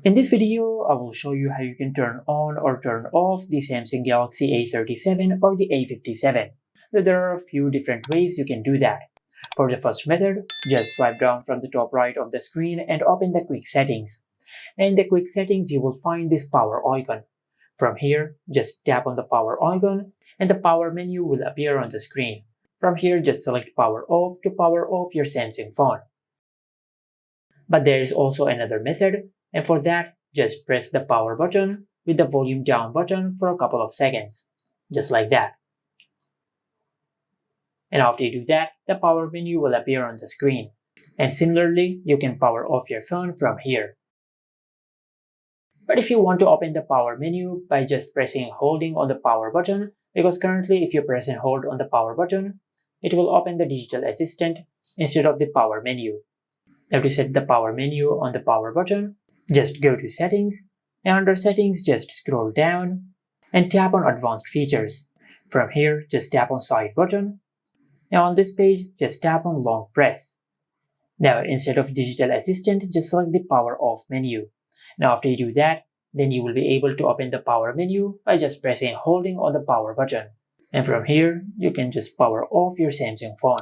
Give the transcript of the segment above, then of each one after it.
In this video, I will show you how you can turn on or turn off the Samsung Galaxy A37 or the A57. There are a few different ways you can do that. For the first method, just swipe down from the top right of the screen and open the quick settings. In the quick settings, you will find this power icon. From here, just tap on the power icon and the power menu will appear on the screen. From here, just select power off to power off your Samsung phone. But there is also another method, and for that, just press the power button with the volume down button for a couple of seconds, just like that. And after you do that, the power menu will appear on the screen. And similarly, you can power off your phone from here. But if you want to open the power menu by just pressing and holding on the power button, because currently if you press and hold on the power button, it will open the digital assistant instead of the power menu. Now to set the power menu on the power button, just go to settings, and under settings just scroll down and tap on advanced features. From here just tap on side button. Now on this page just tap on long press. Now instead of digital assistant just select the power off menu. Now after you do that, then you will be able to open the power menu by just pressing and holding on the power button. And from here you can just power off your Samsung phone.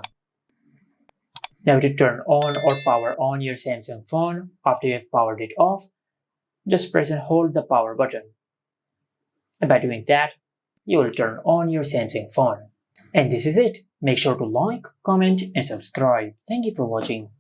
Now to turn on or power on your Samsung phone after you have powered it off, just press and hold the power button. And by doing that, you will turn on your Samsung phone. And this is it. Make sure to like, comment and subscribe. Thank you for watching.